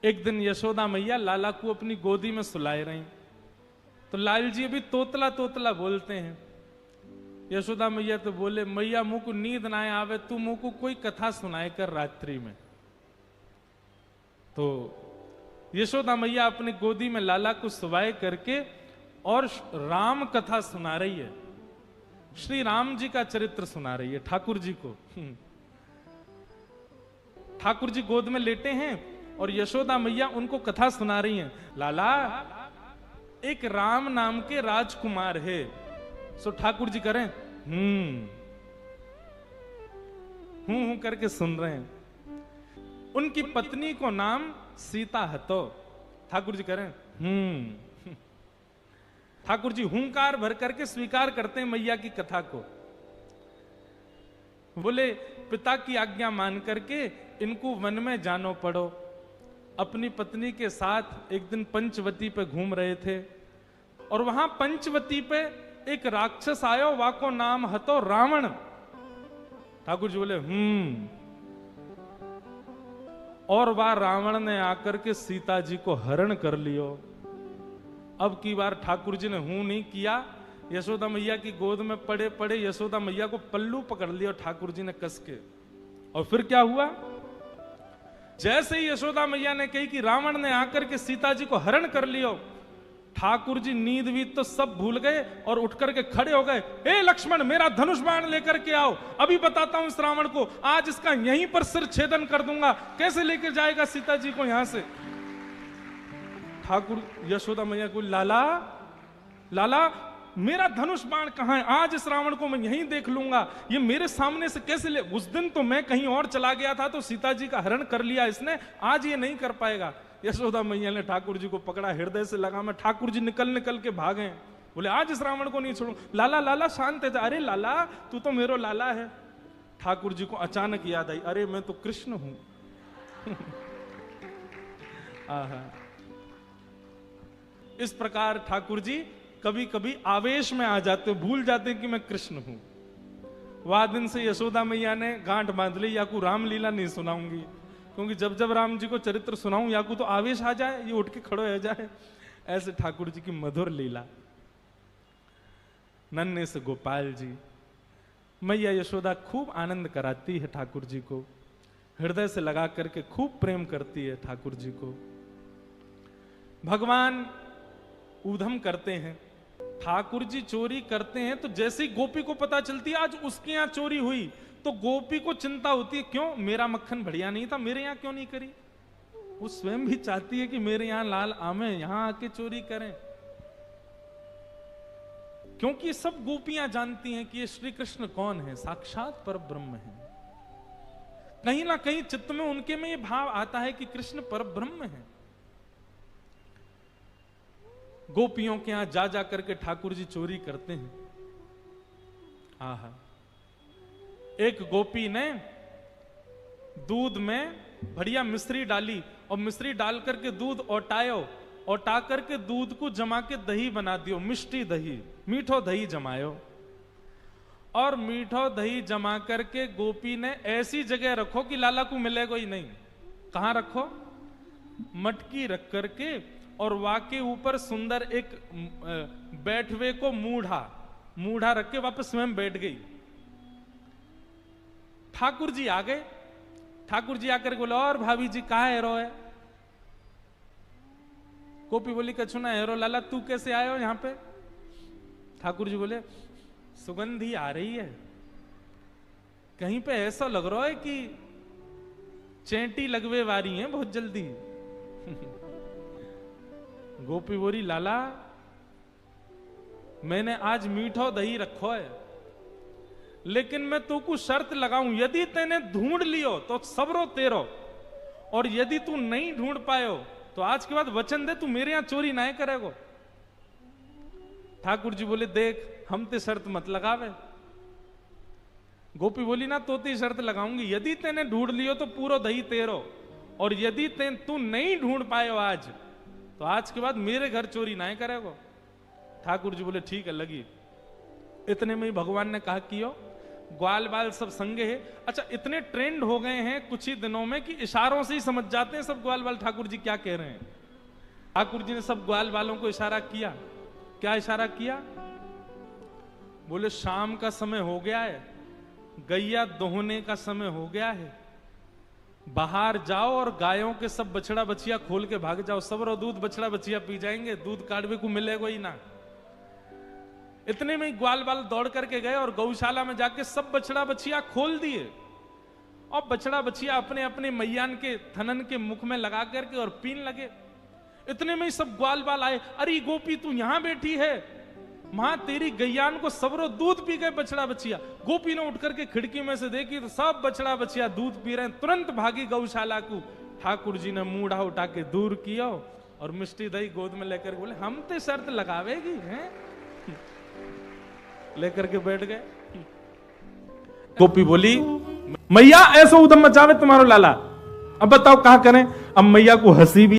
एक दिन यशोदा मैया लाला को अपनी गोदी में सुलाए रही, तो लाल जी अभी तोतला तोतला बोलते हैं। यशोदा मैया तो बोले, मैया मुंह को नींद ना आवे, तू मुंह को कोई कथा सुनाए कर रात्रि में। तो यशोदा मैया अपनी गोदी में लाला को सुवाए करके और राम कथा सुना रही है, श्री राम जी का चरित्र सुना रही है ठाकुर जी को। ठाकुर जी गोद में लेटे हैं और यशोदा मैया उनको कथा सुना रही हैं। लाला, एक राम नाम के राजकुमार है। सो ठाकुर जी करें हूं करके सुन रहे हैं। उनकी पत्नी को नाम सीता है। तो ठाकुर जी करें ठाकुर जी हुंकार भर करके स्वीकार करते हैं मैया की कथा को। बोले, पिता की आज्ञा मान करके इनको वन में जानो पड़ो। अपनी पत्नी के साथ एक दिन पंचवती पे घूम रहे थे और वहां पंचवती पे एक राक्षस आयो, वाको नाम हतो रावण। ठाकुर जी बोले और वह रावण ने आकर के सीता जी को हरण कर लियो। अब की बार ठाकुर जी ने नहीं किया, यशोदा मैया की गोद में पड़े पड़े यशोदा मैया को पल्लू पकड़ लिया ठाकुर जी ने कस के। और फिर क्या हुआ, जैसे ही यशोदा मैया ने कही कि रावण ने आकर के सीता जी को हरण कर लियो, ठाकुर जी नींद वीत तो सब भूल गए और उठ करके खड़े हो गए। ए लक्ष्मण, मेरा धनुष बाण लेकर के आओ, अभी बताता हूं इस रावण को, आज इसका यहीं पर सिर छेदन कर दूंगा। कैसे लेकर जाएगा सीता जी को यहां से? ठाकुर यशोदा मैया को, लाला लाला, मेरा धनुष बाण कहां है? आज इस रावण को मैं यहीं देख लूंगा, ये मेरे सामने से कैसे ले? उस दिन तो मैं कहीं और चला गया था तो सीता जी का हरण कर लिया इसने, आज ये नहीं कर पाएगा। यशोदा मैया ने ठाकुर जी को पकड़ा, हृदय से लगा में। ठाकुर जी निकल निकल के भागे, बोले आज इस रावण को नहीं छोड़ू। लाला लाला शांत है। अरे लाला, तू तो मेरो लाला है। ठाकुर जी को अचानक याद आई, अरे मैं तो कृष्ण हूं। इस प्रकार ठाकुर जी कभी कभी आवेश में आ जाते, भूल जाते कि मैं कृष्ण हूं। वह दिन से यशोदा मैया ने गांठ बांध ली, याकू रामलीला नहीं सुनाऊंगी, क्योंकि जब जब राम जी को चरित्र सुनाऊं याकू तो आवेश आ जाए, ये उठ के खड़े हो जाए। ऐसे ठाकुर जी की मधुर लीला। नन्हे से गोपाल जी, मैया यशोदा खूब आनंद कराती है ठाकुर जी को, हृदय से लगा करके खूब प्रेम करती है ठाकुर जी को। भगवान ऊधम करते हैं, ठाकुर जी चोरी करते हैं, तो जैसे ही गोपी को पता चलती है आज उसके यहां चोरी हुई, तो गोपी को चिंता होती है, क्यों मेरा मक्खन बढ़िया नहीं था, मेरे यहां क्यों नहीं करी? वो स्वयं भी चाहती है कि मेरे यहां लाल आमे, यहां आके चोरी करें। क्योंकि सब गोपियां जानती हैं कि ये श्री कृष्ण कौन है, साक्षात पर ब्रह्म है। कहीं ना कहीं चित्त में उनके में ये भाव आता है कि कृष्ण पर ब्रह्म है। गोपियों के यहां जा जा करके ठाकुर जी चोरी करते हैं। आहा, एक गोपी ने दूध में बढ़िया मिश्री डाली और मिश्री डाल करके दूध ओटायो, ओटा करके दूध को जमा के दही बना दियो, मिष्टी दही, मीठो दही जमायो। और मीठो दही जमा करके गोपी ने ऐसी जगह रखो कि लाला को मिलेगा ही नहीं। कहां रखो? मटकी रख करके, और वाके ऊपर सुंदर एक बैठवे को मूढ़ा रख के वापस स्वयं बैठ गई। ठाकुर जी आ गए। ठाकुर जी आकर बोले, और भाभी जी कहा हेरो है? गोपी बोली, कछु ना हेरो लाला, तू कैसे आए हो यहां पे? ठाकुर जी बोले, सुगंधी आ रही है, कहीं पे ऐसा लग रहा है कि चेंटी लगवे वारी है बहुत जल्दी। गोपी बोली, लाला मैंने आज मीठो दही रखो है, लेकिन मैं तू को शर्त लगाऊं, यदि तेने ढूंढ लियो तो सबरो तेरो, और यदि तू नहीं ढूंढ पायो तो आज के बाद वचन दे तू मेरे यहां चोरी ना करेगो। ठाकुर जी बोले, देख हम ते शर्त मत लगावे। गोपी बोली, ना तो ते शर्त लगाऊंगी, यदि तेने ढूंढ लियो तो पूरा दही तेरो, और यदि तू नहीं ढूंढ पायो आज, तो आज के बाद मेरे घर चोरी ना करेगो। ठाकुर जी बोले, ठीक है लगी। इतने में ही भगवान ने कहा, कियो ग्वाल बाल सब संगे है। अच्छा, इतने ट्रेंड हो गए हैं कुछ ही दिनों में कि इशारों से ही समझ जाते हैं सब ग्वाल बाल ठाकुर जी क्या कह रहे हैं। ठाकुर जी ने सब ग्वाल बालों को इशारा किया। क्या इशारा किया? बोले शाम का समय हो गया है, गैया दोहने का समय हो गया है, बाहर जाओ और गायों के सब बछड़ा बछिया खोल के भाग जाओ, सब रो दूध बछड़ा बछिया पी जाएंगे, दूध काढ़वे को मिलेगा ही ना। इतने में ही ग्वाल बाल दौड़ करके गए और गौशाला में जाके सब बछड़ा बछिया खोल दिए और बछड़ा बछिया अपने अपने मैयान के थनन के मुख में लगा करके और पीन लगे। इतने में ही सब ग्वाल बाल आए, अरे गोपी तू यहां बैठी है, मां तेरी गैयान को सबरो दूध पी गए बछड़ा बछिया। गोपी ने उठ करके खिड़की में से देखी तो सब बछड़ा बछिया दूध पी रहे हैं। तुरंत भागी गौशाला को। ठाकुर जी ने मूढ़ा उठा के दूर किया और मिष्टी दही गोद में लेकर बोले हम तो शर्त लगावेगी हैं, लेकर के बैठ गए। गोपी बोली मैया ऐसा उदम मचावे तुम्हारो लाला, अब बताओ कहां करें। अब मैया को हंसी भी